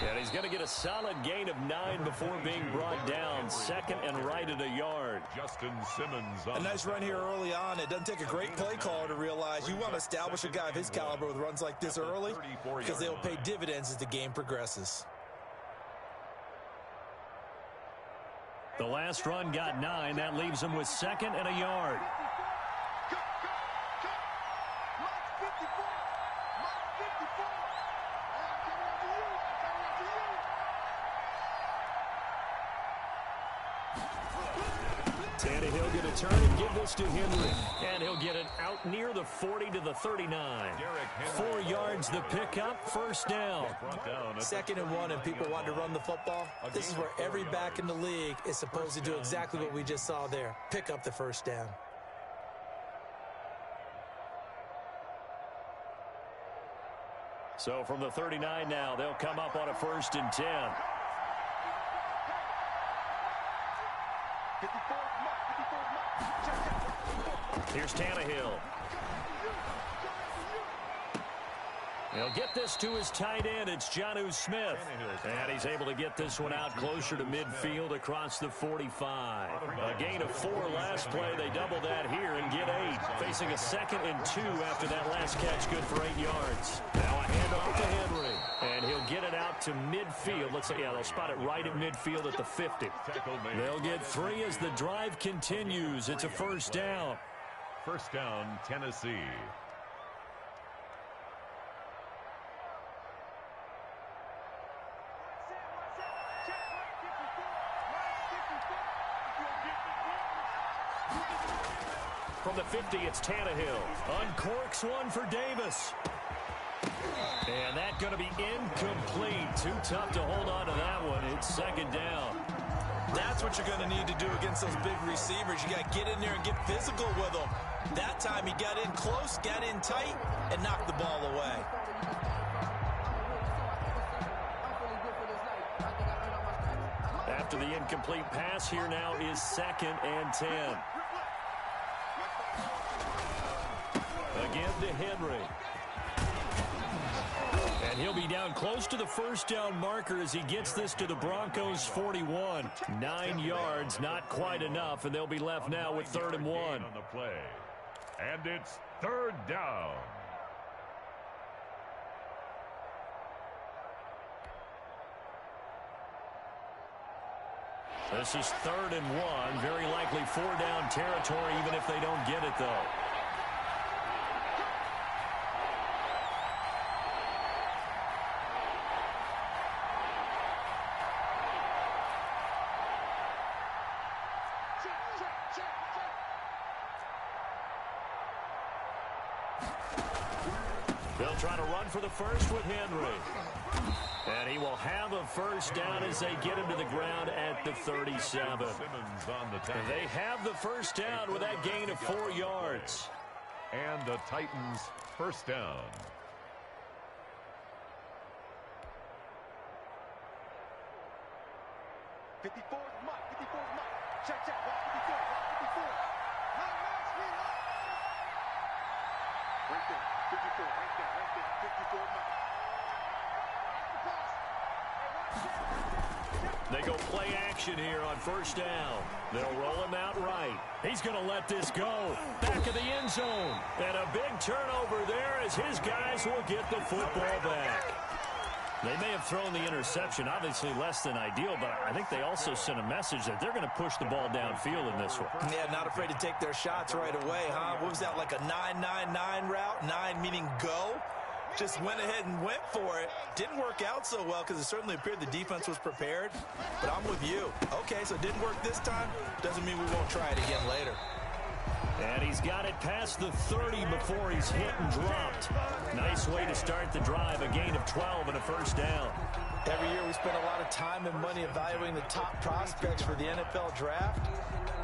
And he's going to get a solid gain of 9 before being brought down. Second and right at a yard. Justin Simmons. A nice run here early on. It doesn't take a great play caller to realize you want to establish a guy of his caliber with runs like this early because they'll pay dividends as the game progresses. The last run got 9. That leaves him with second and a yard. Tannehill going to turn and give this to Henry. And he'll get it out near the 40 to the 39. 4 yards the pickup, first down. Second and 1, and people want to run the football. This is where every back in the league is supposed to do exactly what we just saw there. Pick up the first down. So from the 39 now, they'll come up on a 1st and 10. Here's Tannehill. He'll get this to his tight end. It's Jonnu Smith. And he's able to get this one out closer to midfield across the 45. A gain of 4 last play. They double that here and get 8. Facing a 2nd and 2 after that last catch. Good for 8 yards. Now a handoff to Henry. And he'll get it out to midfield. Let's say, yeah, they'll spot it right at midfield at the 50. They'll get 3 as the drive continues. It's a first down. First down, Tennessee. From the 50, it's Tannehill. Uncorks one for Davis. And that's going to be incomplete. Too tough to hold on to that one. It's second down. That's what you're going to need to do against those big receivers. You got to get in there and get physical with them. That time he got in close, got in tight, and knocked the ball away. After the incomplete pass, here now is 2nd and 10. Again to Henry. And he'll be down close to the first down marker as he gets this to the Broncos 41. 9 yards, not quite enough, and they'll be left now with 3rd and 1. On the play. And it's 3rd down. This is 3rd and 1. Very likely 4-down territory, even if they don't get it, though. They'll try to run for the first with Henry. And he will have a first down as they get him to the ground at the 37. They have the first down with that gain of 4 yards. And the Titans first down. They go play action here on first down. They'll roll him out right. He's going to let this go. Back of the end zone. And a big turnover there as his guys will get the football back. They may have thrown the interception, obviously less than ideal, but I think they also sent a message that they're going to push the ball downfield in this one. Yeah, not afraid to take their shots right away, huh? What was that, like a 9-9-9 route? 9 meaning go? Just went ahead and went for it. Didn't work out so well because it certainly appeared the defense was prepared. But I'm with you. Okay, so it didn't work this time. Doesn't mean we won't try it again later. And he's got it past the 30 before he's hit and dropped. Nice way to start the drive. A gain of 12 and a first down. Every year we spend a lot of time and money evaluating the top prospects for the NFL draft.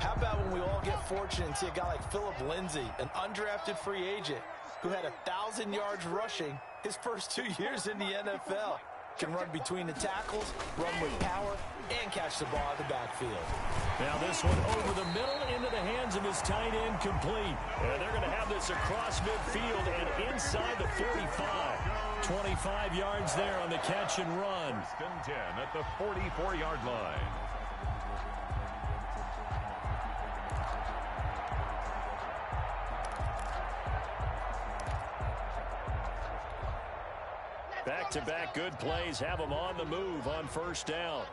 How about when we all get fortunate and see a guy like Phillip Lindsay, an undrafted free agent, who had 1,000 yards rushing his first 2 years in the NFL. Can run between the tackles, run with power, and catch the ball out of the backfield. Now this one over the middle into the hands hands of his tight end complete. And they're going to have this across midfield and inside the 45. 25 yards there on the catch and run. First and 10 at the 44-yard line. Back-to-back good plays have them on the move on first down.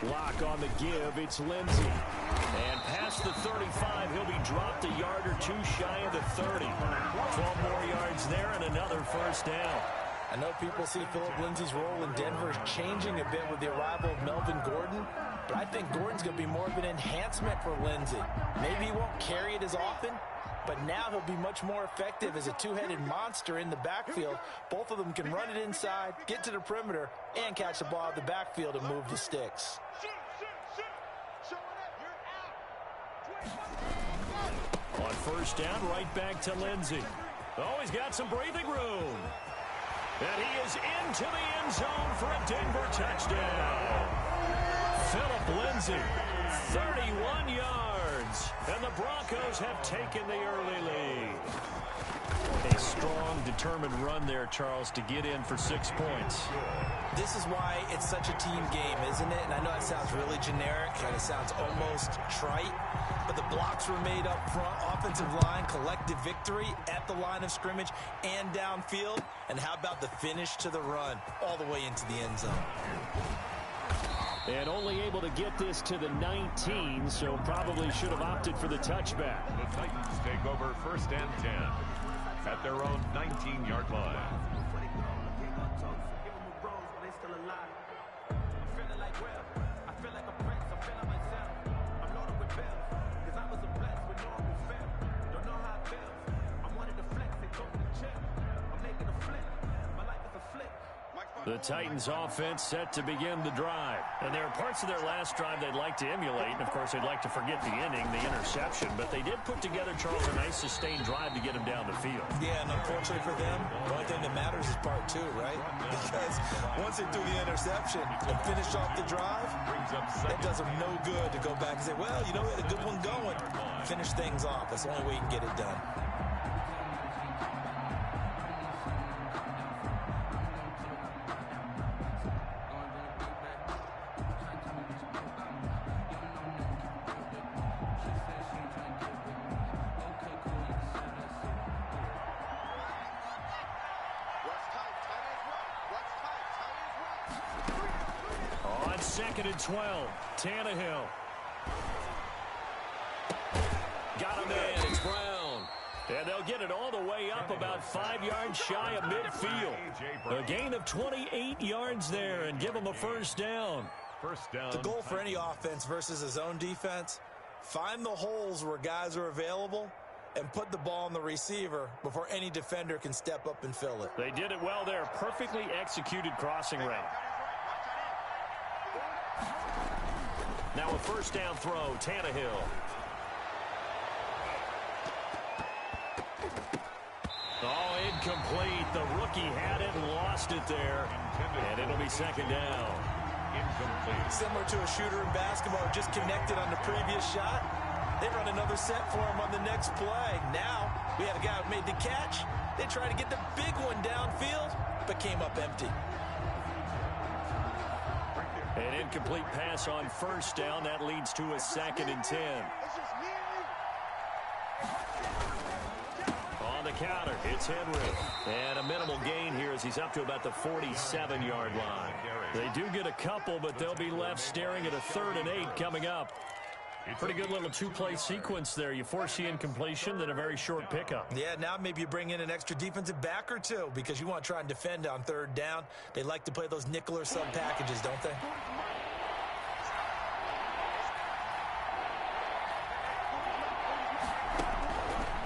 Lock on the give. It's Lindsey. And past the 35, he'll be dropped a yard or two shy of the 30. 12 more yards there and another first down. I know people see Philip Lindsey's role in Denver changing a bit with the arrival of Melvin Gordon, but I think Gordon's going to be more of an enhancement for Lindsey. Maybe he won't carry it as often, but now he'll be much more effective as a two-headed monster in the backfield. Both of them can run it inside, get to the perimeter, and catch the ball out of the backfield and move the sticks. On first down, right back to Lindsey. Oh, he's got some breathing room. And he is into the end zone for a Denver touchdown. Philip Lindsey, 31 yards. And the Broncos have taken the early lead. A strong, determined run there, Charles, to get in for 6 points. This is why it's such a team game, isn't it? And I know that sounds really generic, and it sounds almost trite, but the blocks were made up front, offensive line, collective victory at the line of scrimmage and downfield. And how about the finish to the run all the way into the end zone? And only able to get this to the 19, so probably should have opted for the touchback. The Titans take over first and 10 at their own 19-yard line. The Titans offense set to begin the drive. And there are parts of their last drive they'd like to emulate. And, of course, they'd like to forget the inning, the interception. But they did put together, Charles, a nice sustained drive to get him down the field. Yeah, and unfortunately for them, the only thing that matters is part two, right? Because once they threw the interception and finished off the drive, that does them no good to go back and say, well, you know, we had a good one going. Finish things off. That's the only way you can get it done. Second and 12. Tannehill. Got him in. It's Brown. And they'll get it all the way up about 5 yards shy of midfield. A gain of 28 yards there and give them a first down. First down. The goal for any offense versus a zone defense, find the holes where guys are available and put the ball on the receiver before any defender can step up and fill it. They did it well there. Perfectly executed crossing route. Now a first down throw, Tannehill. Oh, incomplete. The rookie had it and lost it there. And it'll be second down. Incomplete. Similar to a shooter in basketball, just connected on the previous shot. They run another set for him on the next play. Now, we had a guy who made the catch. They tried to get the big one downfield, but came up empty. An incomplete pass on first down. That leads to a second and 10. On the counter, it's Henry. And a minimal gain here as he's up to about the 47-yard line. They do get a couple, but they'll be left staring at a 3rd and 8 coming up. Pretty good little two-play sequence there. You force the incompletion, then a very short pickup. Yeah, now maybe you bring in an extra defensive back or two because you want to try and defend on 3rd down. They like to play those nickel or sub packages, don't they?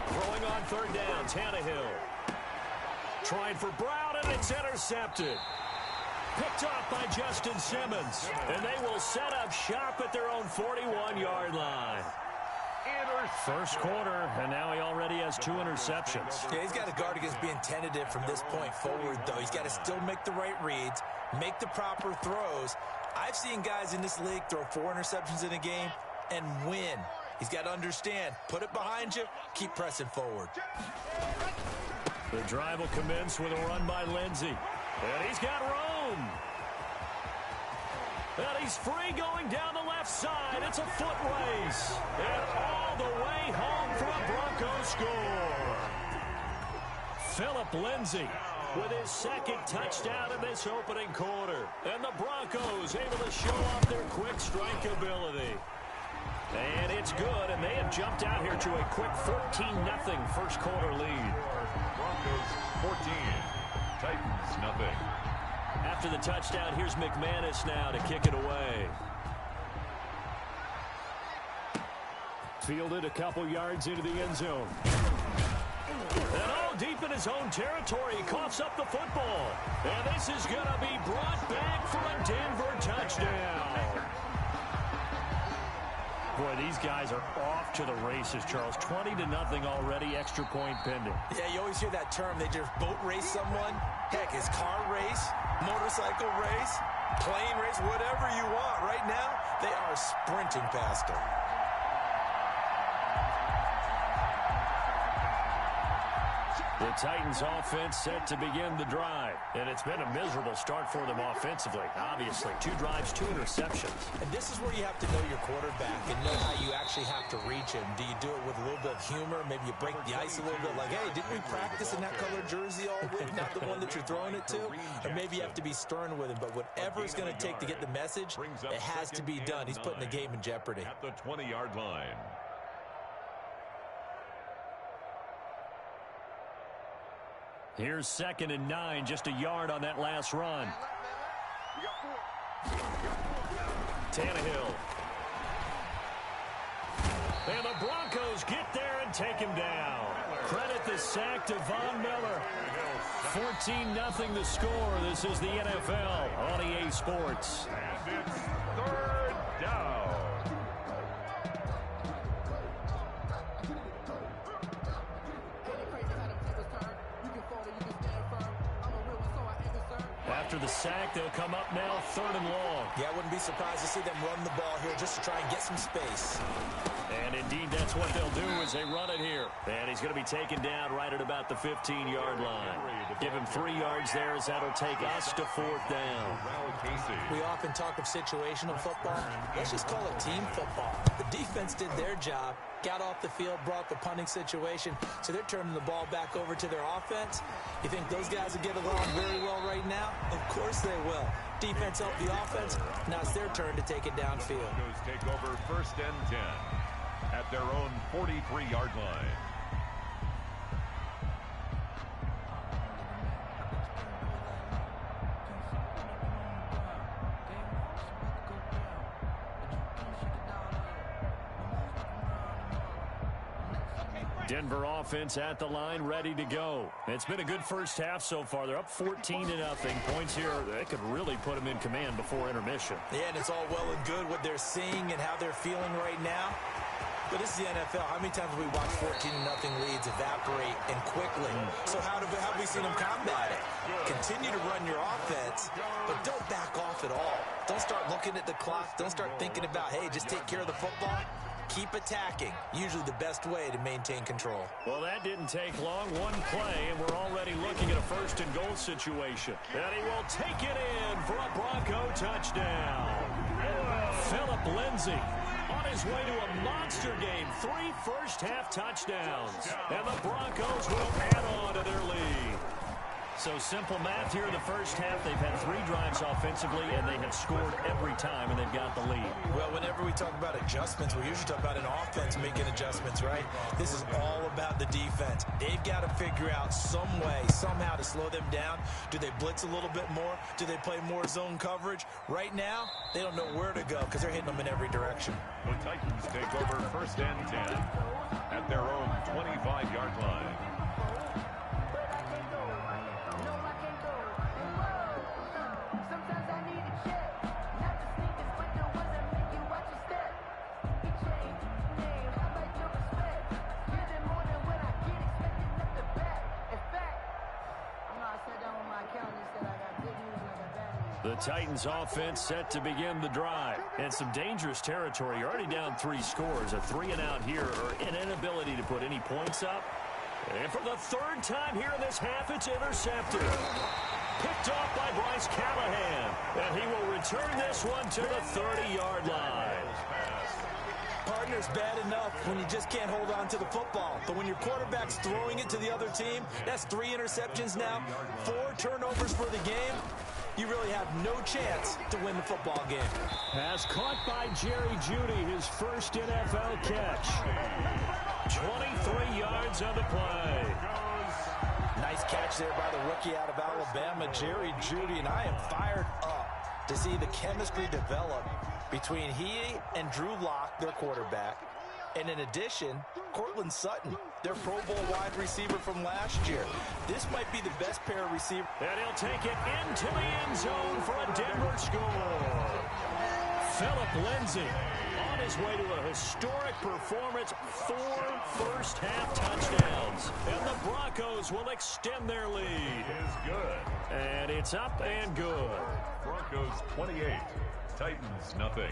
Throwing on 3rd down, Tannehill. Trying for Brown, and it's intercepted. Picked off by Justin Simmons. And they will set up shop at their own 41-yard line. First quarter, and now he already has 2 interceptions. Yeah, he's got to guard against being tentative from this point forward, though. He's got to still make the right reads, make the proper throws. I've seen guys in this league throw 4 interceptions in a game and win. He's got to understand, put it behind you, keep pressing forward. The drive will commence with a run by Lindsey. And he's got room. And he's free going down the left side. It's a foot race. And all the way home for a Broncos score. Philip Lindsey with his second touchdown in this opening quarter. And the Broncos able to show off their quick strike ability. And it's good, and they have jumped out here to a quick 14-0 first quarter lead. Broncos 14, Titans nothing. After the touchdown, here's McManus now to kick it away. Fielded a couple yards into the end zone. And all deep in his own territory, he coughs up the football. And this is going to be brought back for a Denver touchdown. Boy, these guys are off to the races, Charles. 20-0 already, extra point pending. Yeah, you always hear that term. They just boat race someone. Heck, it's car race, motorcycle race, plane race, whatever you want. Right now, they are sprinting past them. The Titans offense set to begin the drive. And it's been a miserable start for them offensively, obviously. 2 drives, 2 interceptions. And this is where you have to know your quarterback and know how you actually have to reach him. Do you do it with a little bit of humor? Maybe you break the ice a little bit like, hey, didn't we practice in that color jersey all week? Not the one that you're throwing it to? Or maybe you have to be stern with him. But whatever it's going to take to get the message, it has to be done. He's putting the game in jeopardy. At the 20-yard line. Here's 2nd and 9, just a yard on that last run. Tannehill. And the Broncos get there and take him down. Credit the sack to Von Miller. 14-0 the score. This is the NFL on EA Sports. And it's 3rd down. After the sack, they'll come up now 3rd and long. Yeah, I wouldn't be surprised to see them run the ball here just to try and get some space. And indeed, that's what they'll do as they run it here. And he's going to be taken down right at about the 15-yard line. Give him 3 yards there as that'll take us to 4th down. We often talk of situational football. Let's just call it team football. The defense did their job, got off the field, brought the punting situation, so they're turning the ball back over to their offense. You think those guys will get along very well right now? Of course they will. Defense helped the offense. Now it's their turn to take it downfield. Broncos take over 1st and 10 at their own 43-yard line. Denver offense at the line, ready to go. It's been a good first half so far. They're up 14-0. Points here, they could really put them in command before intermission. Yeah, and it's all well and good what they're seeing and how they're feeling right now. But this is the NFL. How many times have we watched 14-0 leads evaporate and quickly? So how have we seen them combat it? Continue to run your offense, but don't back off at all. Don't start looking at the clock. Don't start thinking about, hey, just take care of the football. Keep attacking. Usually the best way to maintain control. Well, that didn't take long. One play, and we're already looking at a 1st and goal situation. And he will take it in for a Bronco touchdown. Philip Lindsey on his way to a monster game. 3 first-half touchdowns. And the Broncos will add on to their lead. So simple math here in the first half. They've had 3 drives offensively, and they have scored every time, and they've got the lead. Well, whenever we talk about adjustments, we usually talk about an offense making adjustments, right? This is all about the defense. They've got to figure out some way, somehow to slow them down. Do they blitz a little bit more? Do they play more zone coverage? Right now, they don't know where to go because they're hitting them in every direction. The Titans take over 1st and 10 at their own 25-yard line. The Titans offense set to begin the drive. And some dangerous territory. You're already down 3 scores. A 3-and-out here, or an inability to put any points up. And for the 3rd time here in this half, it's intercepted. Picked off by Bryce Callahan. And he will return this one to the 30-yard line. Partner's bad enough when you just can't hold on to the football. But when your quarterback's throwing it to the other team, that's 3 interceptions now, 4 turnovers for the game. You really have no chance to win the football game. Pass caught by Jerry Jeudy, his first NFL catch. 23 yards on the play. Nice catch there by the rookie out of Alabama, Jerry Jeudy, and I am fired up to see the chemistry develop between he and Drew Lock, their quarterback. And in addition, Cortland Sutton, their Pro Bowl wide receiver from last year. This might be the best pair of receivers. And he'll take it into the end zone for a Denver score. Philip Lindsay on his way to a historic performance, 4 first-half touchdowns. And the Broncos will extend their lead. Is good. And it's up and good. Broncos 28, Titans nothing.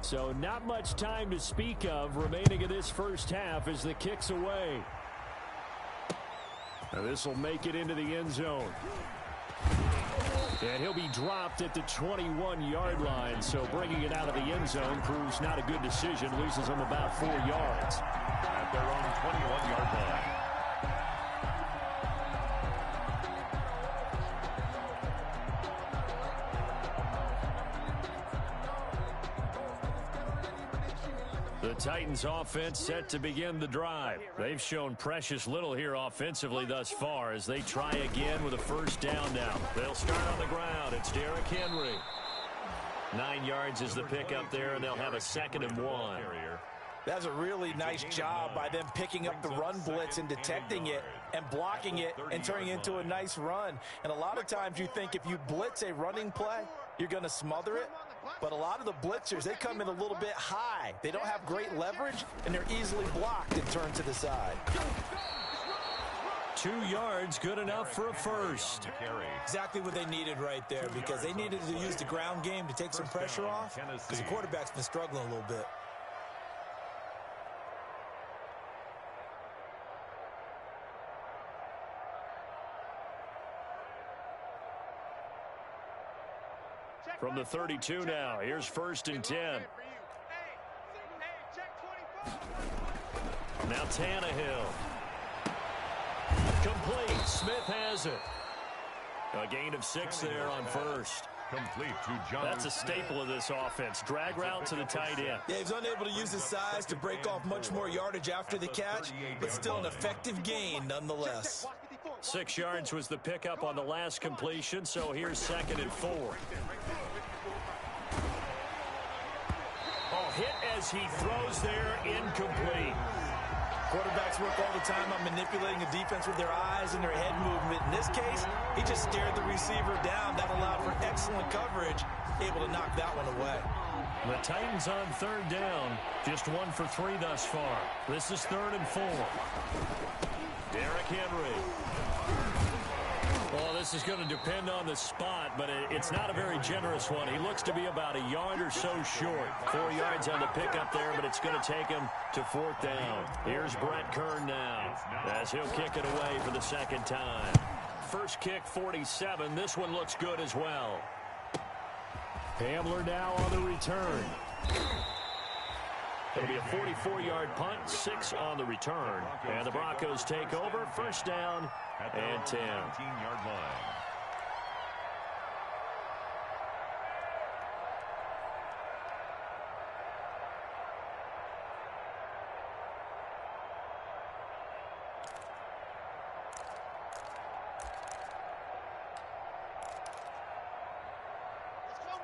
So not much time to speak of remaining in this first half as the kick's away. Now this will make it into the end zone. And he'll be dropped at the 21-yard line, so bringing it out of the end zone proves not a good decision. Loses him about 4 yards. At their own 21-yard line. The Titans offense set to begin the drive. They've shown precious little here offensively thus far as they try again with a first down now. They'll start on the ground. It's Derrick Henry. 9 yards is the pickup there, and they'll have a 2nd and 1. That's a really nice job by them picking up the run blitz and detecting it and blocking it and turning it into a nice run. And a lot of times you think if you blitz a running play, you're going to smother it. But a lot of the blitzers, they come in a little bit high. They don't have great leverage, and they're easily blocked and turned to the side. 2 yards, good enough for a first. Exactly what they needed right there, because they needed to use the ground game to take some pressure off, because the quarterback's been struggling a little bit. From the 32 now, here's 1st and 10. Now Tannehill. Complete. Smith has it. A gain of 6 there on first. Complete to John. That's a staple of this offense. Drag route to the tight end. Yeah, he's unable to use his size to break off much more yardage after the catch, but still an effective gain nonetheless. 6 yards was the pickup on the last completion, so here's 2nd and 4. Oh, hit as he throws there, incomplete. Quarterbacks work all the time on manipulating a defense with their eyes and their head movement. In this case, he just stared the receiver down. That allowed for excellent coverage, able to knock that one away. The Titans on 3rd down, just 1 for 3 thus far. This is 3rd and 4. Derrick Henry. Well, this is going to depend on the spot, but it's not a very generous one. He looks to be about a yard or so short. 4 yards on the pickup there, but it's going to take him to 4th down. Here's Brett Kern now, as he'll kick it away for the 2nd time. First kick, 47. This one looks good as well. Hamler now on the return. It'll be a 44-yard punt, 6 on the return. And the Broncos take over, 1st down and 10. 19-yard line.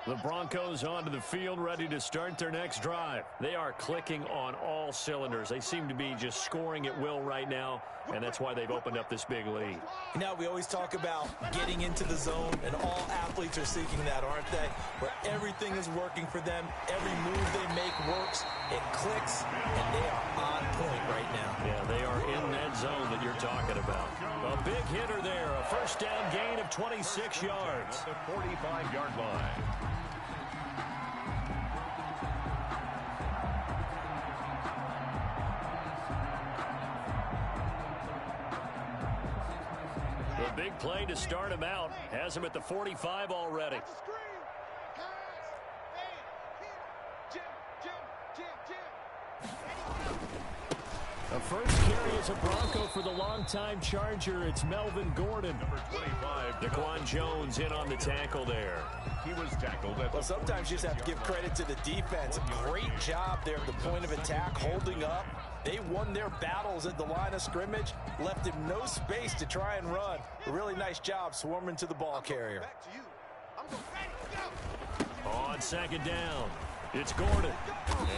The Broncos onto the field, ready to start their next drive. They are clicking on all cylinders. They seem to be just scoring at will right now, and that's why they've opened up this big lead. You know, we always talk about getting into the zone, and all athletes are seeking that, aren't they? Where everything is working for them, every move they make works, it clicks, and they are on point right now. Yeah, they are in that zone that you're talking about. A big hitter there, a first down gain of 26 yards. At the 45-yard line. The big play to start him out has him at the 45 already. The first carry is a Bronco for the longtime Charger. It's Melvin Gordon. Number 25. Daquan Jones in on the tackle there. He was tackled at Well, sometimes you just have to give credit to the defense. Great job there at the point of attack, holding up. They won their battles at the line of scrimmage, left him no space to try and run. A really nice job swarming to the ball carrier. On second down, it's Gordon.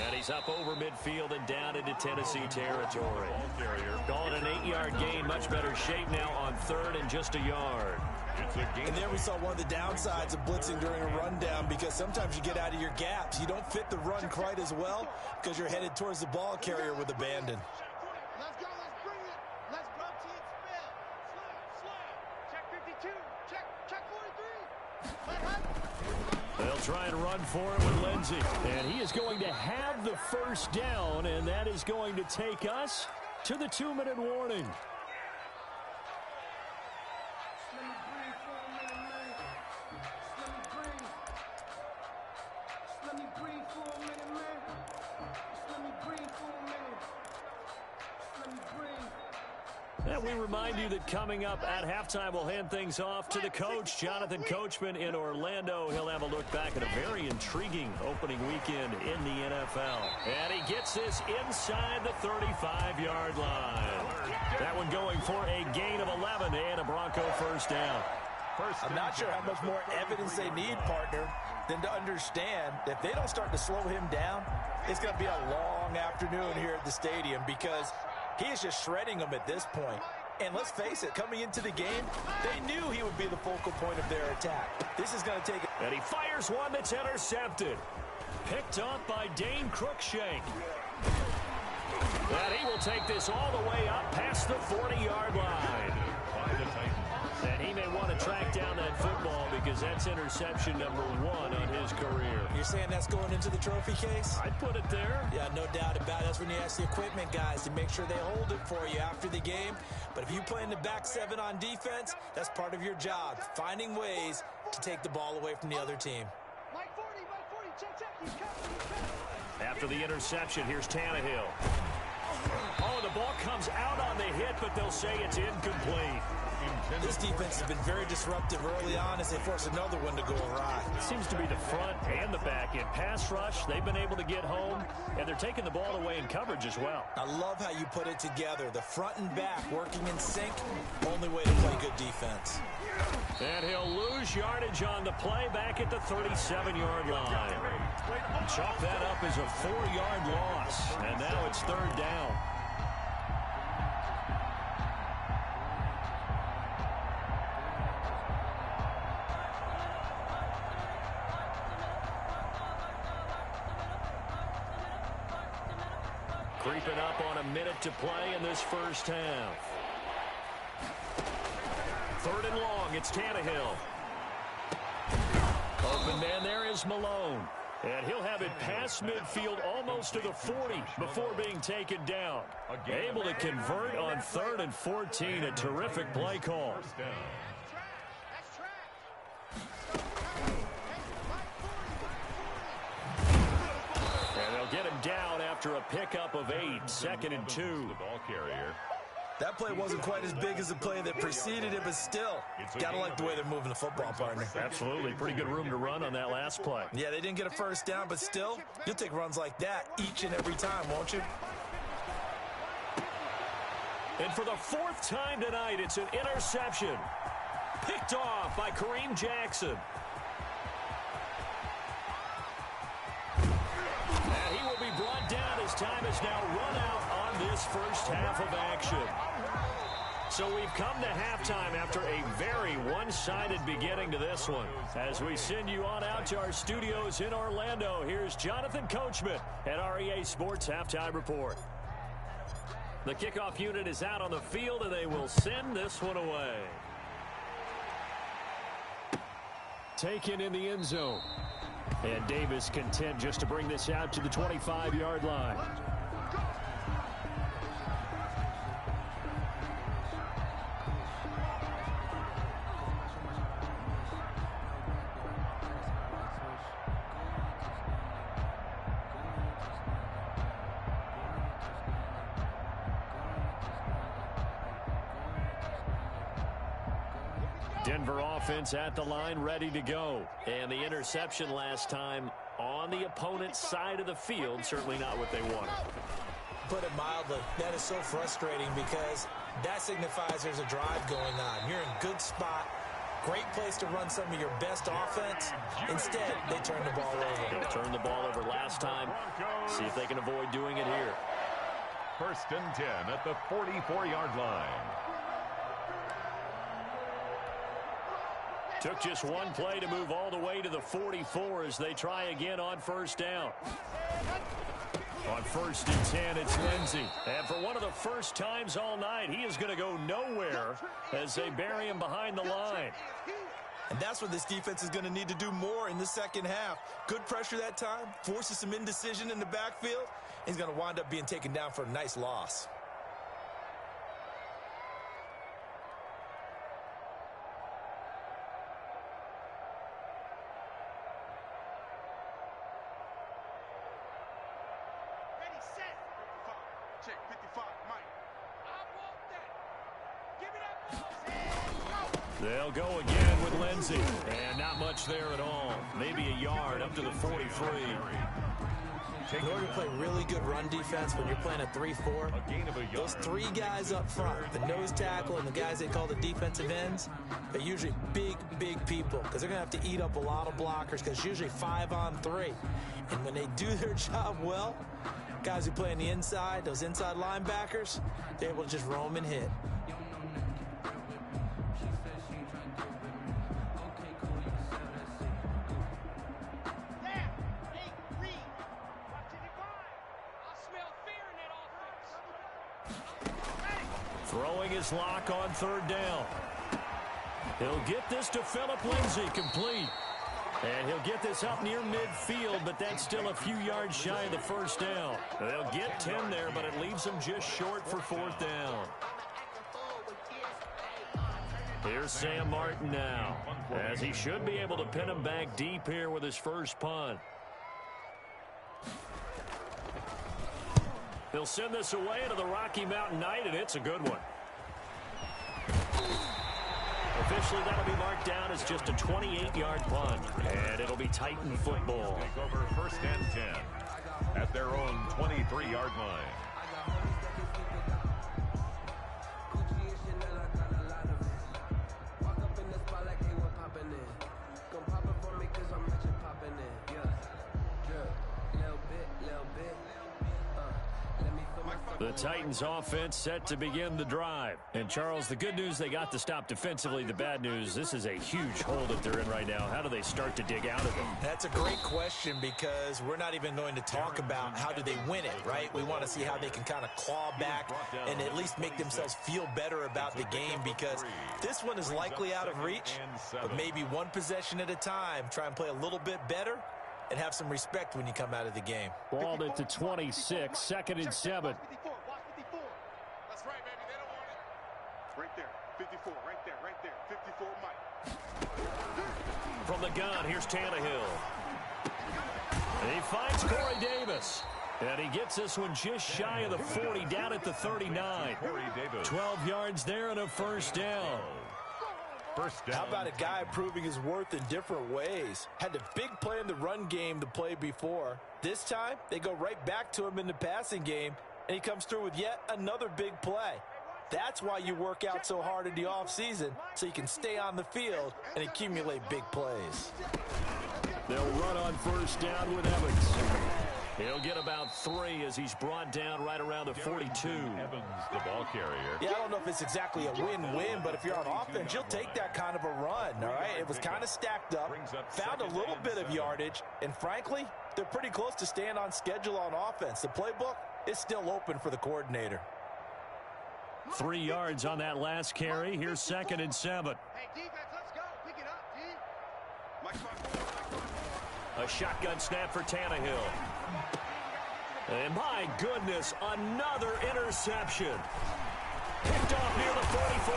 And he's up over midfield and down into Tennessee territory. Call it an 8-yard gain. Much better shape now on third and just a yard. And there we saw one of the downsides of blitzing during a rundown, because sometimes you get out of your gaps. You don't fit the run quite as well because you're headed towards the ball carrier with abandon. Let's go. Let's bring it. Let's rotate spell. Slam. Check 52. Check 43. They'll try and run for it with Lindsey. And he is going to have the first down, and that is going to take us to the 2-minute warning. And we remind you that coming up at halftime, we'll hand things off to the coach, Jonathan Coachman in Orlando. He'll have a look back at a very intriguing opening weekend in the NFL. And he gets this inside the 35-yard line. That one going for a gain of 11 and a Bronco first down. I'm not sure how much more evidence they need, partner, than to understand that if they don't start to slow him down, it's going to be a long afternoon here at the stadium, because he is just shredding them at this point. And let's face it, coming into the game, they knew he would be the focal point of their attack. This is going to take... And he fires one that's intercepted. Picked up by Dane Cruikshank. And he will take this all the way up past the 40-yard line. And he may want to track down that football, because that's interception number 1 on his career. You're saying that's going into the trophy case? I'd put it there. Yeah, no doubt about it. That's when you ask the equipment guys to make sure they hold it for you after the game. But if you play in the back 7 on defense, that's part of your job, finding ways to take the ball away from the other team. Mike 40, check. He's coming. After the interception, here's Tannehill. Oh, the ball comes out on the hit, but they'll say it's incomplete. This defense has been very disruptive early on as they force another one to go awry. It seems to be the front and the back. In pass rush, they've been able to get home, and they're taking the ball away in coverage as well. I love how you put it together. The front and back working in sync, only way to play good defense. And he'll lose yardage on the play back at the 37-yard line. Chalk that up as a 4-yard loss, and now it's third down. Creeping up on a minute to play in this first half. Third and long, it's Tannehill. Open man there is Malone. And he'll have it past midfield almost to the 40 before being taken down. Able to convert on 3rd and 14. A terrific play call. And they'll get him down after a pickup of 8. 2nd and 2. The ball carrier. That play wasn't quite as big as the play that preceded it, but still, gotta like the way they're moving the football, partner. Absolutely. Pretty good room to run on that last play. Yeah, they didn't get a first down, but still, you'll take runs like that each and every time, won't you? And for the 4th time tonight, it's an interception. Picked off by Kareem Jackson. time has now run out on this first half of action. So we've come to halftime after a very one-sided beginning to this one. As we send you on out to our studios in Orlando, here's Jonathan Coachman at REA Sports Halftime Report. The kickoff unit is out on the field, and they will send this one away. Taken in the end zone. And Davis content just to bring this out to the 25-yard line. Denver offense at the line, ready to go. And the interception last time on the opponent's side of the field, certainly not what they wanted. Put it mildly, that is so frustrating because that signifies there's a drive going on. You're in a good spot, great place to run some of your best offense. Instead, they turn the ball over. They'll turn the ball over last time. See if they can avoid doing it here. 1st and 10 at the 44-yard line. Took just one play to move all the way to the 44 as they try again on first down. On 1st and 10, it's Lindsey. And for one of the first times all night, he is going to go nowhere as they bury him behind the line. And that's what this defense is going to need to do more in the second half. Good pressure that time, forces some indecision in the backfield. He's going to wind up being taken down for a nice loss. Check 55, Mike. I want that. Give me that ball. They'll go again with Lindsey. And not much there at all. Maybe a yard up to the 43. In order to play really good run defense when you're playing a 3-4, those three guys up front, the nose tackle and the guys they call the defensive ends, they're usually big, big people because they're going to have to eat up a lot of blockers because it's usually 5-on-3. And when they do their job well, guys who play on the inside, those inside linebackers, they're able to just roam and hit. Throwing his lock on 3rd down. He'll get this to Phillip Lindsay, complete. And he'll get this up near midfield, but that's still a few yards shy of the first down. They'll get 10 there, but it leaves them just short for 4th down. Here's Sam Martin now, as he should be able to pin him back deep here with his first punt. They'll send this away into the Rocky Mountain Night, and it's a good one. Officially, that'll be marked down as just a 28-yard punt, and it'll be Titan football. Take over 1st and 10 at their own 23-yard line. The Titans offense set to begin the drive. And, Charles, the good news, they got to stop defensively. The bad news, this is a huge hole that they're in right now. How do they start to dig out of it? That's a great question because we're not even going to talk about how do they win it, right? We want to see how they can kind of claw back and at least make themselves feel better about the game because this one is likely out of reach, but maybe one possession at a time. Try and play a little bit better and have some respect when you come out of the game. Balled it to 26, 2nd and 7. That's right, baby. They don't want it. Right there. 54. Right there. 54, Mike. From the gun, here's Tannehill. And he finds Corey Davis. And he gets this one just shy of the 40, down at the 39. 12 yards there and a first down. First down. How about a guy proving his worth in different ways? Had a big play in the run game to play before. This time, they go right back to him in the passing game, and he comes through with yet another big play. That's why you work out so hard in the offseason, so you can stay on the field and accumulate big plays. They'll run on first down with Evans. He'll get about 3 as he's brought down right around the 42. Evans, the ball carrier. Yeah, I don't know if it's exactly a win-win, but if you're on offense, you'll take that kind of a run, all right? It was kind of stacked up, found a little bit of yardage, and frankly, they're pretty close to staying on schedule on offense. The playbook is still open for the coordinator. 3 yards on that last carry. Here's 2nd and 7. Hey, defense, let's go. Pick it up, D. A shotgun snap for Tannehill. And my goodness, another interception. Picked off near the 44.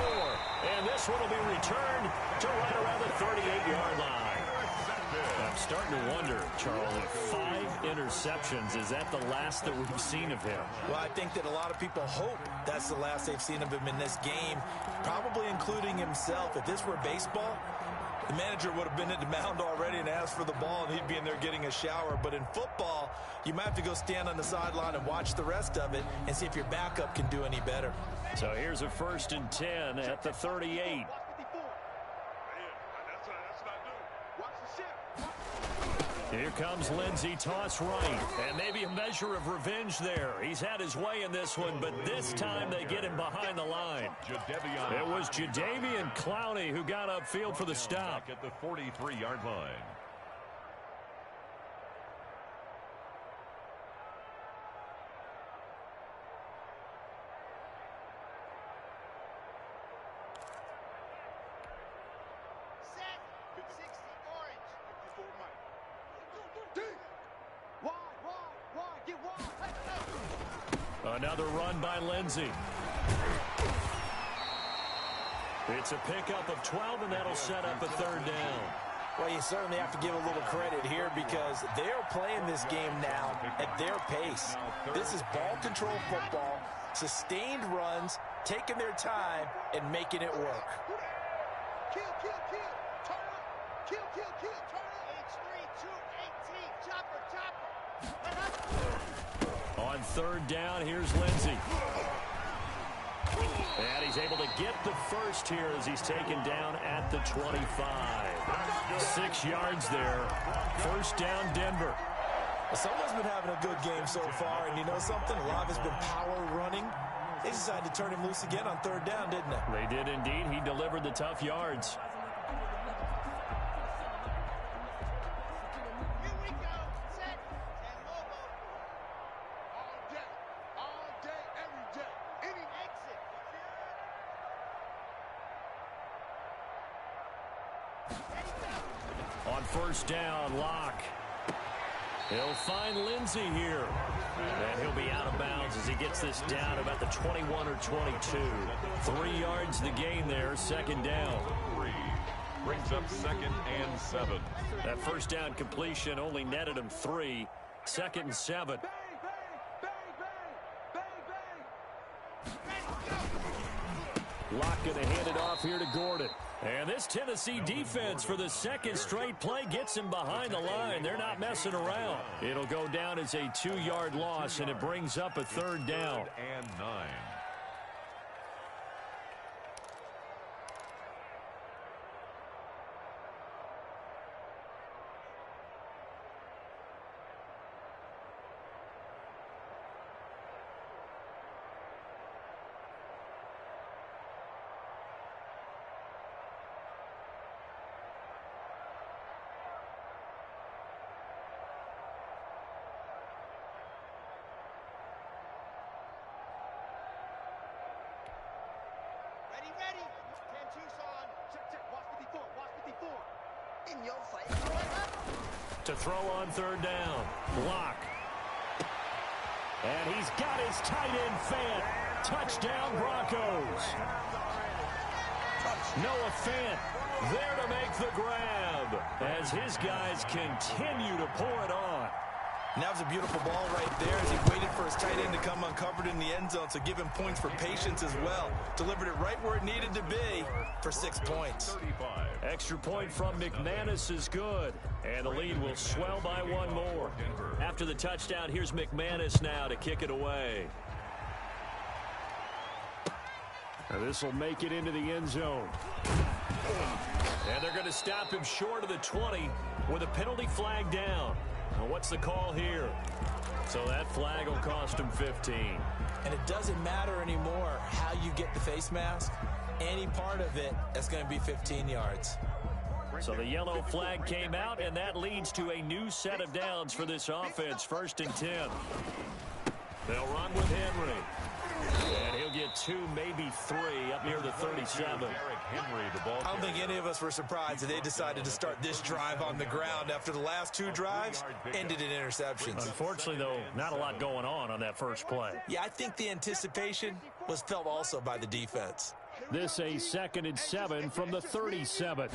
And this one will be returned to right around the 38-yard line. I'm starting to wonder, Charles, if 5 interceptions, is that the last that we've seen of him? Well, I think that a lot of people hope that's the last they've seen of him in this game, probably including himself. If this were baseball, the manager would have been at the mound already and asked for the ball, and he'd be in there getting a shower. But in football, you might have to go stand on the sideline and watch the rest of it and see if your backup can do any better. So here's a 1st and 10 at the 38. Here comes Lindsey, toss right, and maybe a measure of revenge there. He's had his way in this one, but this time they get him behind the line. It was Jadeveon Clowney who got upfield for the stop. At the 43-yard line. Another run by Lindsey. It's a pickup of 12, and that'll set up a 3rd down. Well, you certainly have to give a little credit here because they're playing this game now at their pace. This is ball control football, sustained runs, taking their time, and making it work. Kill, kill, kill. Turn up. Kill, kill, kill. Turn up. H3, 2, 18. Chopper, chopper. On 3rd down, here's Lindsey. And he's able to get the first here as he's taken down at the 25. 6 yards there. 1st down, Denver. Well, someone's been having a good game so far, and you know something? A lot of it's been power running. They decided to turn him loose again on 3rd down, didn't they? They did indeed. He delivered the tough yards. On 1st down, Locke. He'll find Lindsey here. And he'll be out of bounds as he gets this down about the 21 or 22. 3 yards the gain there, 2nd down. 3 brings up 2nd and 7. That 1st down completion only netted him 3. 2nd and 7. Locke going to hand it off here to Gordon. And this Tennessee defense for the 2nd straight play gets him behind the line. They're not messing around. It'll go down as a 2-yard loss, and it brings up a 3rd down. And 9. Ready. 10 Tucson. Check. Watch 54. Watch 54. In your face. To throw on 3rd down. Locke. And he's got his tight end Fant. Touchdown Broncos. Noah Fant there to make the grab as his guys continue to pour it on. And that was a beautiful ball right there as he waited for his tight end to come uncovered in the end zone, so give him points for patience as well. Delivered it right where it needed to be for 6 points. 35. Extra point from McManus is good, and the lead will swell by 1 more. After the touchdown, here's McManus now to kick it away. And this will make it into the end zone. And they're going to stop him short of the 20 with a penalty flag down. Now what's the call here? So that flag will cost him 15. And it doesn't matter anymore how you get the face mask. Any part of it, that's going to be 15 yards. So the yellow flag came out, and that leads to a new set of downs for this offense. 1st and 10. They'll run with Henry. And he'll get 2, maybe 3 up near the 37. I don't think any of us were surprised that they decided to start this drive on the ground after the last 2 drives ended in interceptions. Unfortunately, though, not a lot going on that first play. Yeah, I think the anticipation was felt also by the defense. This a 2nd and 7 from the 37.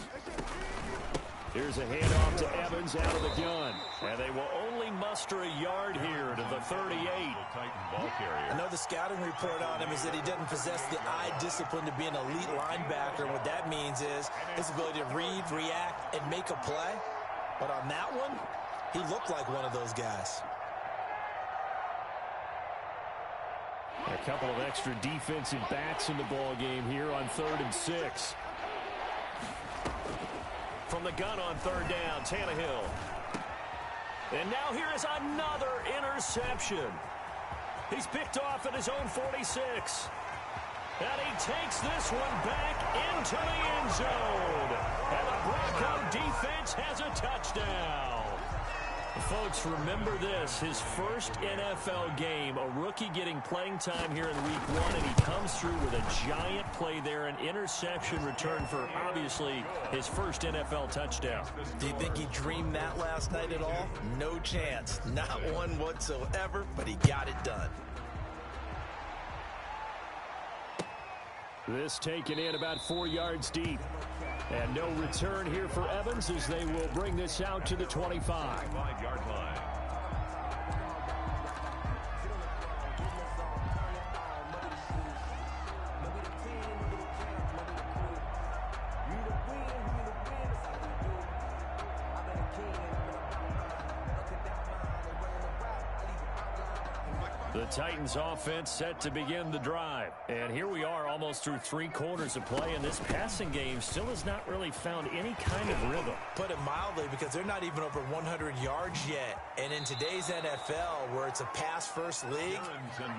Here's a handoff to Evans out of the gun. And they will only muster a yard here to the 38. I know the scouting report on him is that he doesn't possess the eye discipline to be an elite linebacker. And what that means is his ability to read, react, and make a play. But on that one, he looked like one of those guys. A couple of extra defensive backs in the ball game here on 3rd and 6. From the gun on 3rd down, Tannehill. And now here is another interception. He's picked off at his own 46. And he takes this one back into the end zone. And the Bronco defense has a touchdown. Folks, remember this, his first NFL game, a rookie getting playing time here in week 1, and he comes through with a giant play there, an interception return for, obviously, his first NFL touchdown. Do you think he dreamed that last night at all? No chance. Not one whatsoever, but he got it done. This taken in about 4 yards deep. And no return here for Evans as they will bring this out to the 25. 5-yard line. The Titans offense set to begin the drive. And here we are almost through 3 quarters of play, and this passing game still has not really found any kind of rhythm. Put it mildly, because they're not even over 100 yards yet. And in today's NFL, where it's a pass-first league,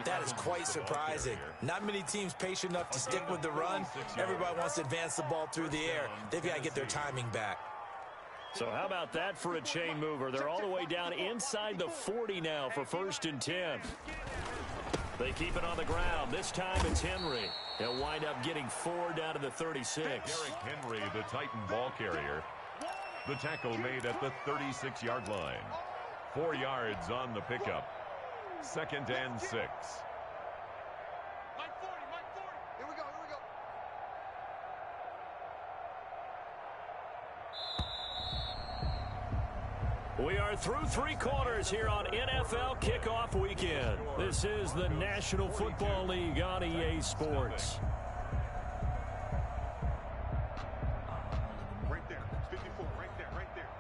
that is quite surprising. Not many teams patient enough to stick with the run. Everybody wants to advance the ball through the air. They've got to get their timing back. So how about that for a chain mover? They're all the way down inside the 40 now for 1st and 10. They keep it on the ground. This time it's Henry. He'll wind up getting 4 down to the 36. Derrick Henry, the Titan ball carrier. The tackle made at the 36-yard line. 4 yards on the pickup. 2nd and 6. We are through 3 quarters here on NFL Kickoff Weekend. This is the National Football League on EA Sports. Right there, 54, right there,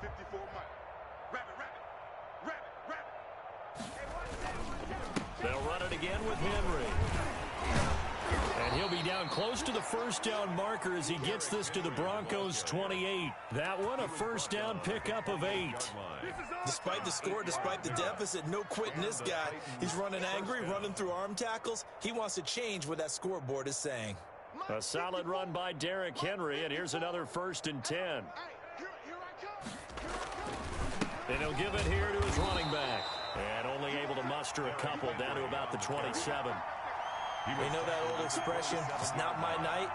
54, Mike. Rabbit. They'll run it again with Henry. And he'll be down close to the 1st down marker as he gets this to the Broncos 28. That one a 1st down pickup of 8. Despite the score, despite the deficit, no quitting this guy. He's running angry, running through arm tackles. He wants to change what that scoreboard is saying. A solid run by Derrick Henry, and here's another 1st and 10. Here I come. And he'll give it here to his running back. And only able to muster a couple down to about the 27. We know that old expression, it's not my night.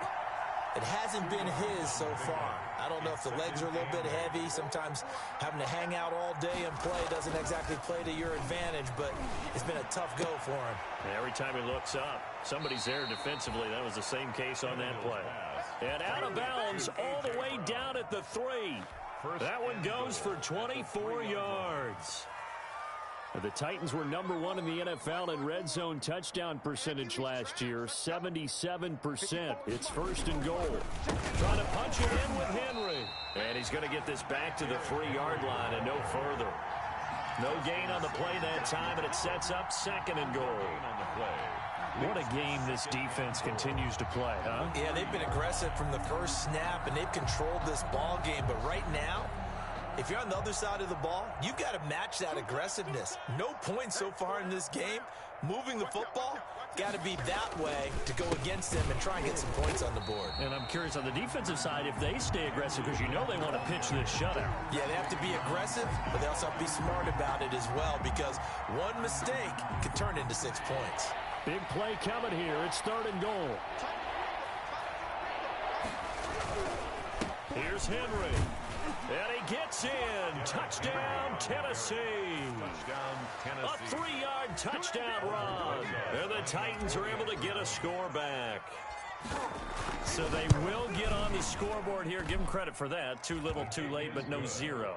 It hasn't been his so far. I don't know if the legs are a little bit heavy. Sometimes having to hang out all day and play doesn't exactly play to your advantage, but it's been a tough go for him. And every time he looks up, somebody's there defensively. That was the same case on that play. And out of bounds all the way down at the 3. That one goes for 24 yards. The Titans were number 1 in the NFL in red zone touchdown percentage last year, 77%. It's 1st and goal. Trying to punch it in with Henry. And he's going to get this back to the 3-yard line and no further. No gain on the play that time, and it sets up 2nd and goal. What a game this defense continues to play, huh? Yeah, they've been aggressive from the first snap, and they've controlled this ball game. But right now, If you're on the other side of the ball, you've got to match that aggressiveness. No points so far in this game. Moving the football, got to be that way to go against them and try and get some points on the board. And I'm curious on the defensive side if they stay aggressive, because you know they want to pitch this shutout. Yeah, they have to be aggressive, but they also have to be smart about it as well, because one mistake could turn into 6 points. Big play coming here. It's 3rd and goal. Here's Henry. And he gets in. Touchdown, Tennessee. Touchdown, Tennessee. A 3-yard touchdown run. And the Titans are able to get a score back. So they will get on the scoreboard here. Give them credit for that. Too little, too late, but no 0.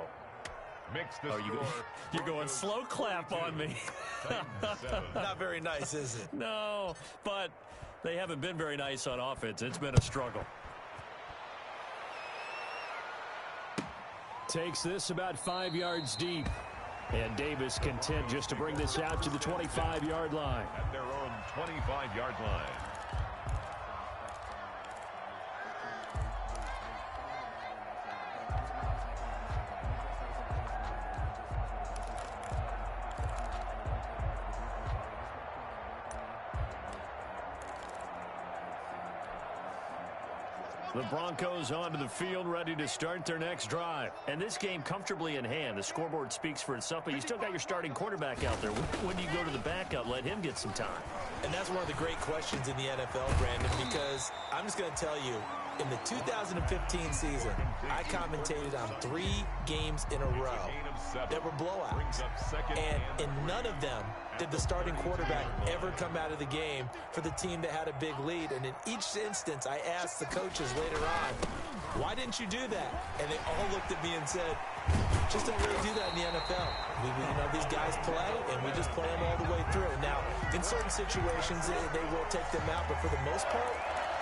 Mix the Oh, you're going slow clap on me. Not very nice, is it? No, but they haven't been very nice on offense. It's been a struggle. Takes this about 5 yards deep. And Davis content just to bring this out to the 25-yard line. At their own 25-yard line. The Broncos onto the field, ready to start their next drive. And this game comfortably in hand. The scoreboard speaks for itself, but you still got your starting quarterback out there. When do you go to the backup, let him get some time? And that's one of the great questions in the NFL, Brandon, because I'm just going to tell you, in the 2015 season, I commentated on 3 games in a row that were blowouts. And in none of them did the starting quarterback ever come out of the game for the team that had a big lead. And in each instance, I asked the coaches later on, why didn't you do that? And they all looked at me and said, just don't really do that in the NFL. You know, these guys play, and we just play them all the way through. Now, in certain situations, they will take them out, but for the most part,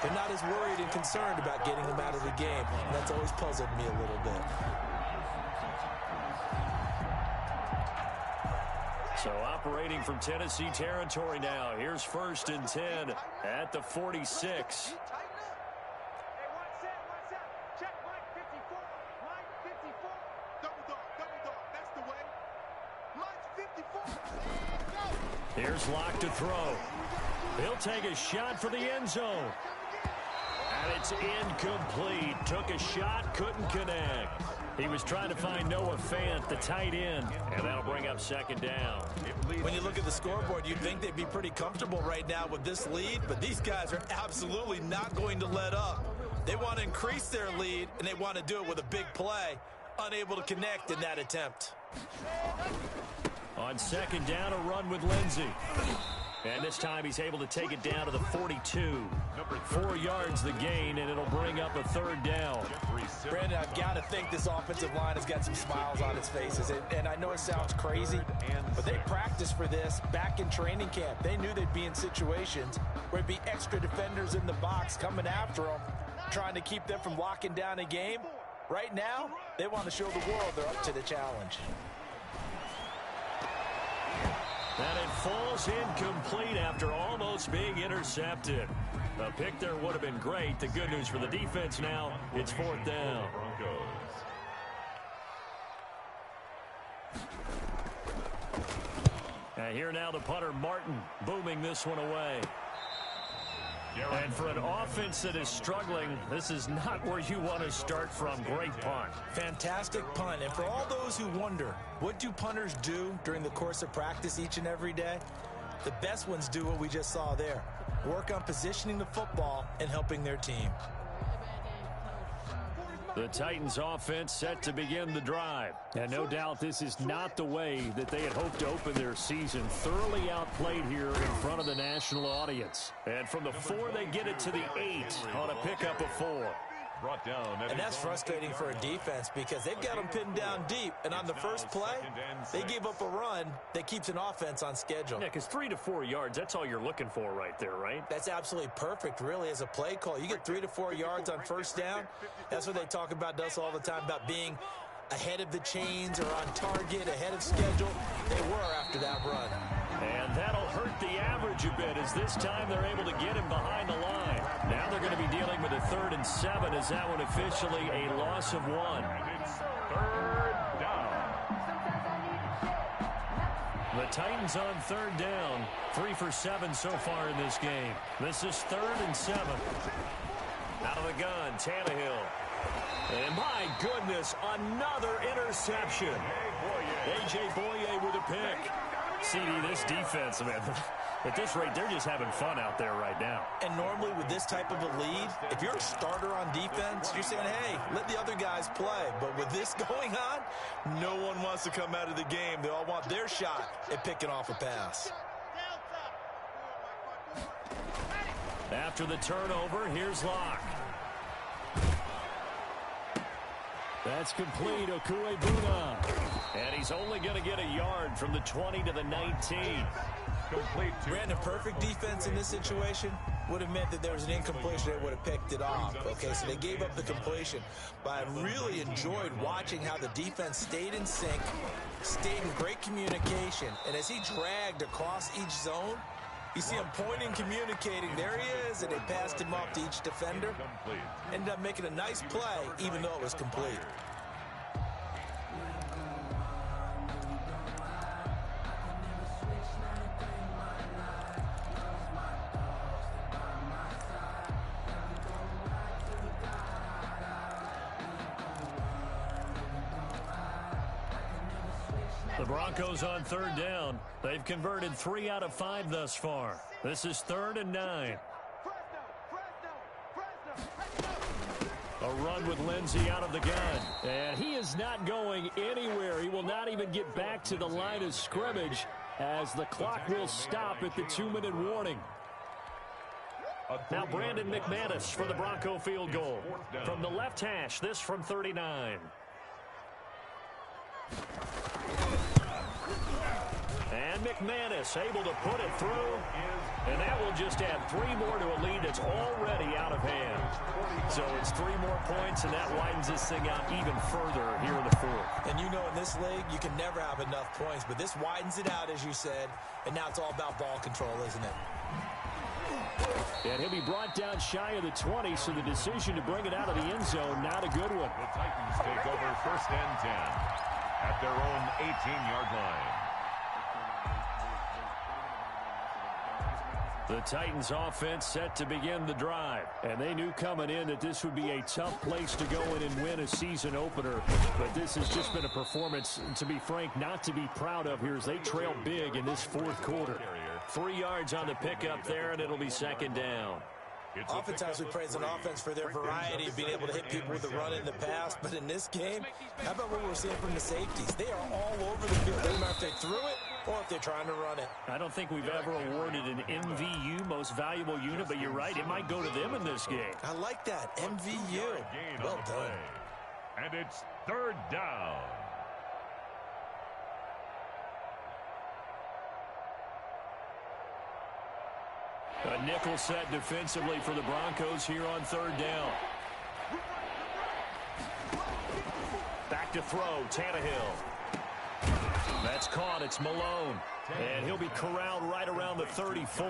they're not as worried and concerned about getting them out of the game. And that's always puzzled me a little bit. So operating from Tennessee territory now. Here's 1st and 10 at the 46. Here's Locke to throw. He'll take a shot for the end zone. And it's incomplete. Took a shot, couldn't connect. He was trying to find Noah Fant, the tight end, and that'll bring up 2nd down. When you look at the scoreboard, you'd think they'd be pretty comfortable right now with this lead, but these guys are absolutely not going to let up. They want to increase their lead, and they want to do it with a big play. Unable to connect in that attempt. On 2nd down, a run with Lindsey. And this time he's able to take it down to the 42. 4 yards the gain, and it'll bring up a 3rd down. Brandon, I've got to think this offensive line has got some smiles on its faces. And I know it sounds crazy, but they practiced for this back in training camp. They knew they'd be in situations where it'd be extra defenders in the box coming after them, trying to keep them from locking down a game. Right now, they want to show the world they're up to the challenge. And it falls incomplete after almost being intercepted. A pick there would have been great. The good news for the defense now, it's 4th down. And here now the punter, Martin, booming this one away. And for an offense that is struggling, this is not where you want to start from. Great punt. Fantastic punt. And for all those who wonder, what do punters do during the course of practice each and every day? The best ones do what we just saw there. Work on positioning the football and helping their team. The Titans offense set to begin the drive. And no doubt this is not the way that they had hoped to open their season. Thoroughly outplayed here in front of the national audience. And from the 4, they get it to the 8 on a pickup of 4. Brought down. And that's frustrating for a defense because they've got them pinned down deep. And on the first play, they gave up a run that keeps an offense on schedule. Yeah, because 3 to 4 yards, that's all you're looking for right there, right? That's absolutely perfect, really, as a play call. You get 3 to 4 yards on 1st down. That's what they talk about us all the time, about being ahead of the chains or on target, ahead of schedule. They were after that run. And that'll hurt the average a bit as this time they're able to get him behind the line. Now they're going to be dealing with a 3rd and 7 as that one officially a loss of 1. And it's 3rd The Titans on third down. 3 for 7 so far in this game. This is 3rd and 7. Out of the gun, Tannehill. And my goodness, another interception. A.J. Boye with a pick. CD, this defense, man, at this rate, they're just having fun out there right now. And normally with this type of a lead, if you're a starter on defense, you're saying, hey, let the other guys play. But with this going on, no one wants to come out of the game. They all want their shot at picking off a pass. After the turnover, here's Locke. That's complete, Okuebuna. And he's only going to get a yard from the 20 to the 19. Complete. Brandon, perfect defense in this situation would have meant that there was an incompletion that would have picked it off. Okay, so they gave up the completion. But I really enjoyed watching how the defense stayed in sync, stayed in great communication. And as he dragged across each zone, you see him pointing, communicating. There he is, and they passed him off to each defender. Ended up making a nice play, even though it was complete. The Broncos on third down. They've converted 3 out of 5 thus far. This is 3rd and 9. A run with Lindsey out of the gun. And he is not going anywhere. He will not even get back to the line of scrimmage as the clock will stop at the 2-minute warning. Now Brandon McManus for the Bronco field goal. From the left hash, this from 39. And McManus able to put it through. And that will just add 3 more to a lead that's already out of hand. So it's 3 more points, and that widens this thing out even further here in the 4th. And you know in this league, you can never have enough points. But this widens it out, as you said. And now it's all about ball control, isn't it? And he'll be brought down shy of the 20, so the decision to bring it out of the end zone, not a good one. The Titans take over 1st and 10 at their own 18-yard line. The Titans offense set to begin the drive. And they knew coming in that this would be a tough place to go in and win a season opener. But this has just been a performance, to be frank, not to be proud of here as they trail big in this 4th quarter. 3 yards on the pickup there, and it'll be 2nd down. Oftentimes we praise an offense for their variety of being able to hit people with the run in the pass. But in this game, how about what we're seeing from the safeties? They are all over the field. Doesn't matter if they threw it or if they're trying to run it. I don't think we've ever awarded an MVU, most valuable unit, but you're right, it might go to them in this game. I like that, MVU. Well done. And it's 3rd down. A nickel set defensively for the Broncos here on 3rd down. Back to throw, Tannehill. That's caught, it's Malone. And he'll be corralled right around the 34.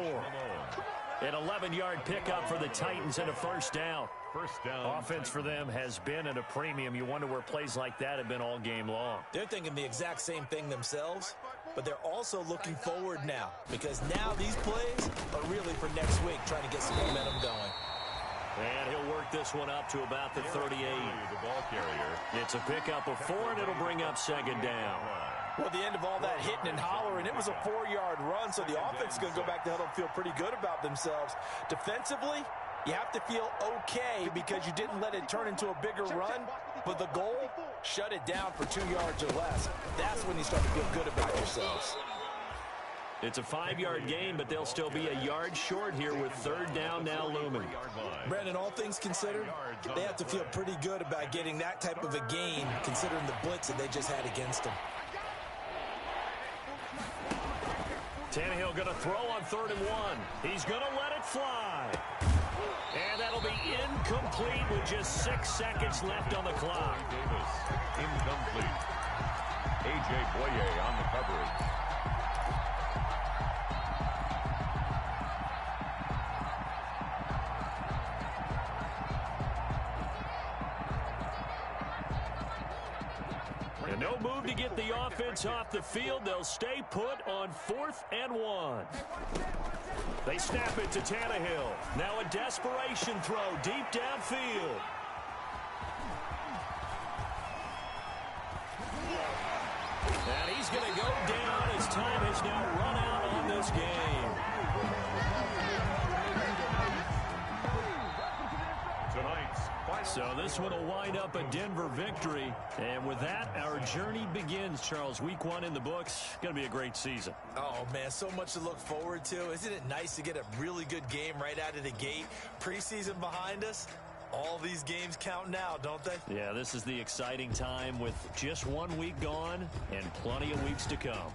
An 11-yard pickup for the Titans and a 1st down. Offense for them has been at a premium. You wonder where plays like that have been all game long. They're thinking the exact same thing themselves, but they're also looking forward now because now these plays are really for next week, trying to get some momentum going. And he'll work this one up to about the 38. The ball carrier. It's a pickup of 4, and it'll bring up 2nd down. Well, at the end of all that hitting and hollering, it was a 4-yard run, so the offense is going to go back to huddle and feel pretty good about themselves. Defensively, you have to feel okay because you didn't let it turn into a bigger run, but the goal, shut it down for 2 yards or less. That's when you start to feel good about yourselves. It's a 5-yard gain, but they'll still be a yard short here with 3rd down now looming. Brandon, all things considered, they have to feel pretty good about getting that type of a gain considering the blitz that they just had against them. Tannehill going to throw on 3rd and 1. He's going to let it fly. And that'll be incomplete with just 6 seconds left on the clock. Davis, incomplete. A.J. Boye on the coverage. And no move to get the offense off the field. They'll stay put on 4th and 1. They snap it to Tannehill. Now a desperation throw deep downfield. And he's going to go down as time has now run out on this game. So this one will wind up a Denver victory. And with that, our journey begins, Charles. Week 1 in the books. Going to be a great season. Oh, man, so much to look forward to. Isn't it nice to get a really good game right out of the gate? Preseason behind us. All these games count now, don't they? Yeah, this is the exciting time with just 1 week gone and plenty of weeks to come.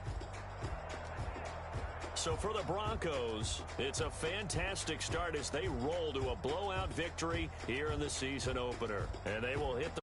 So for the Broncos, it's a fantastic start as they roll to a blowout victory here in the season opener. And they will hit the